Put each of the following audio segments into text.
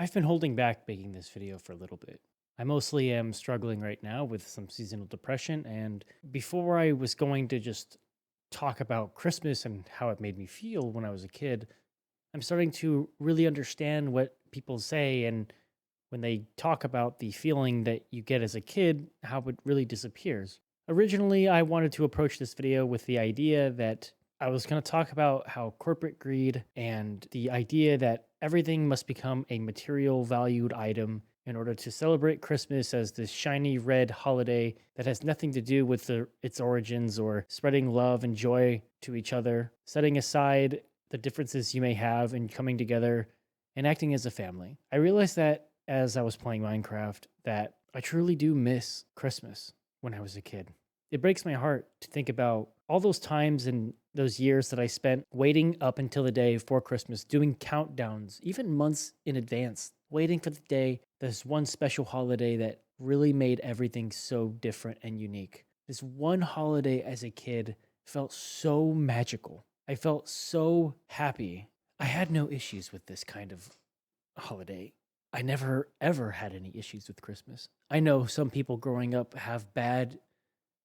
I've been holding back making this video for a little bit. I mostly am struggling right now with some seasonal depression, and before I was going to just talk about Christmas and how it made me feel when I was a kid, I'm starting to really understand what people say and when they talk about the feeling that you get as a kid, how it really disappears. Originally, I wanted to approach this video with the idea that I was going to talk about how corporate greed and the idea that everything must become a material valued item in order to celebrate Christmas as this shiny red holiday that has nothing to do with its origins or spreading love and joy to each other, setting aside the differences you may have and coming together and acting as a family. I realized that as I was playing Minecraft that I truly do miss Christmas when I was a kid. It breaks my heart to think about all those times and those years that I spent waiting up until the day before Christmas, doing countdowns, even months in advance, waiting for the day, this one special holiday that really made everything so different and unique. This one holiday as a kid felt so magical. I felt so happy. I had no issues with this kind of holiday. I never ever had any issues with Christmas. I know some people growing up have bad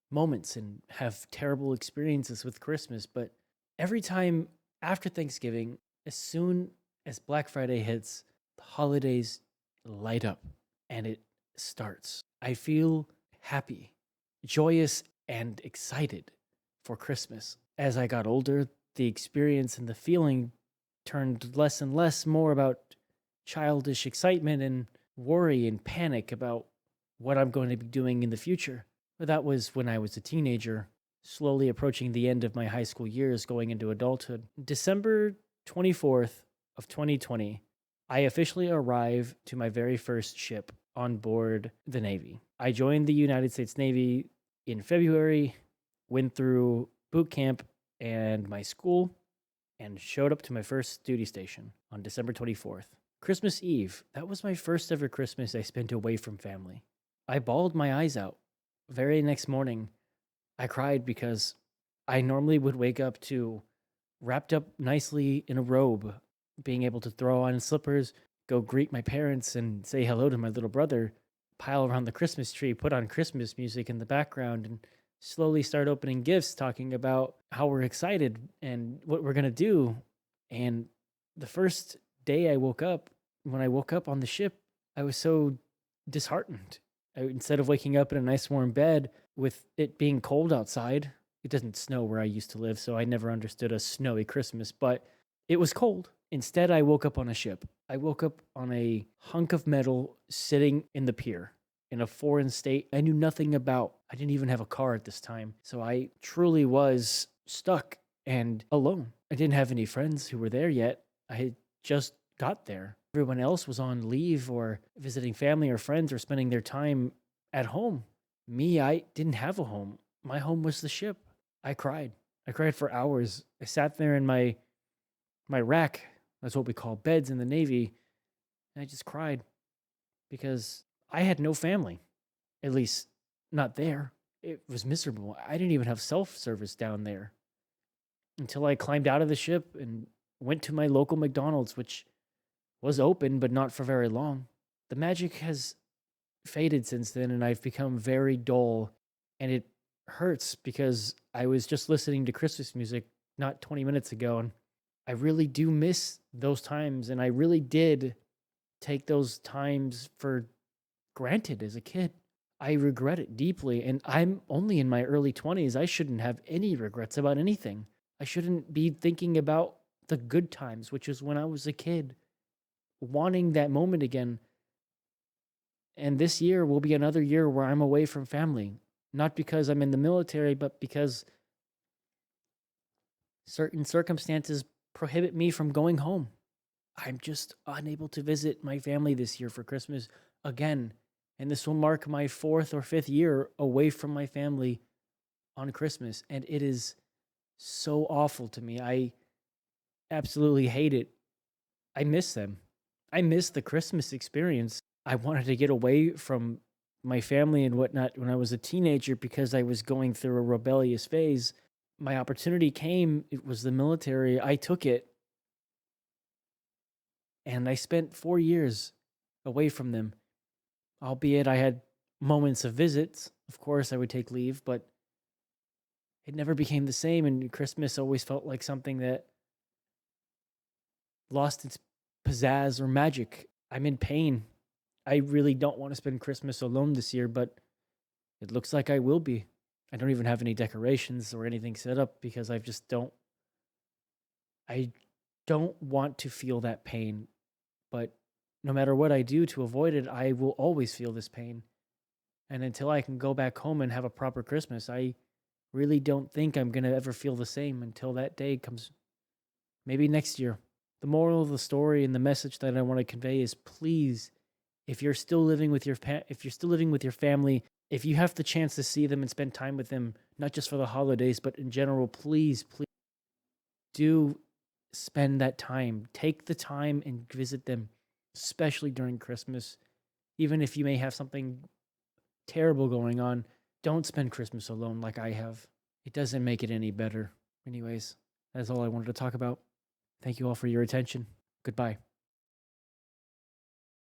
moments and have terrible experiences with Christmas, but every time after Thanksgiving, as soon as Black Friday hits, the holidays light up and it starts. I feel happy, joyous, and excited for Christmas. As I got older, the experience and the feeling turned less and less more about childish excitement and worry and panic about what I'm going to be doing in the future. But that was when I was a teenager, slowly approaching the end of my high school years, going into adulthood. December 24th of 2020, I officially arrived to my very first ship on board the Navy. I joined the United States Navy in February, went through boot camp and my school, and showed up to my first duty station on December 24th. Christmas Eve, that was my first ever Christmas I spent away from family. I bawled my eyes out. Very next morning, I cried because I normally would wake up to wrapped up nicely in a robe, being able to throw on slippers, go greet my parents and say hello to my little brother, pile around the Christmas tree, put on Christmas music in the background, and slowly start opening gifts, talking about how we're excited and what we're going to do. And the first day when I woke up on the ship, I was so disheartened. Instead of waking up in a nice warm bed with it being cold outside, it doesn't snow where I used to live, so I never understood a snowy Christmas, but it was cold. Instead, I woke up on a ship. I woke up on a hunk of metal sitting in the pier in a foreign state I knew nothing about. I didn't even have a car at this time, so I truly was stuck and alone. I didn't have any friends who were there yet. I had just got there. Everyone else was on leave or visiting family or friends or spending their time at home. Me, I didn't have a home. My home was the ship. I cried. I cried for hours. I sat there in my rack. That's what we call beds in the Navy. And I just cried because I had no family. At least not there. It was miserable. I didn't even have self-service down there until I climbed out of the ship and went to my local McDonald's, which was open, but not for very long. The magic has faded since then, and I've become very dull, and it hurts because I was just listening to Christmas music not 20 minutes ago, and I really do miss those times, and I really did take those times for granted as a kid. I regret it deeply, and I'm only in my early 20s. I shouldn't have any regrets about anything. I shouldn't be thinking about the good times, which is when I was a kid, wanting that moment again. And this year will be another year where I'm away from family, not because I'm in the military, but because certain circumstances prohibit me from going home. I'm just unable to visit my family this year for Christmas again. And this will mark my fourth or fifth year away from my family on Christmas. And it is so awful to me. I absolutely hate it. I miss them. I miss the Christmas experience. I wanted to get away from my family and whatnot when I was a teenager because I was going through a rebellious phase. My opportunity came, it was the military. I took it, and I spent 4 years away from them. Albeit I had moments of visits. Of course, I would take leave, but it never became the same. And Christmas always felt like something that lost its pizzazz or magic. I'm in pain. I really don't want to spend Christmas alone this year, but it looks like I will be. I don't even have any decorations or anything set up because I don't want to feel that pain. But no matter what I do to avoid it, I will always feel this pain. And until I can go back home and have a proper Christmas, I really don't think I'm going to ever feel the same until that day comes, maybe next year. The moral of the story and the message that I want to convey is, please, if you're still living with if you're still living with your family, if you have the chance to see them and spend time with them, not just for the holidays, but in general, please do spend that time. Take the time and visit them, especially during Christmas. Even if you may have something terrible going on, don't spend Christmas alone like I have. It doesn't make it any better. Anyways, that's all I wanted to talk about. Thank you all for your attention. Goodbye.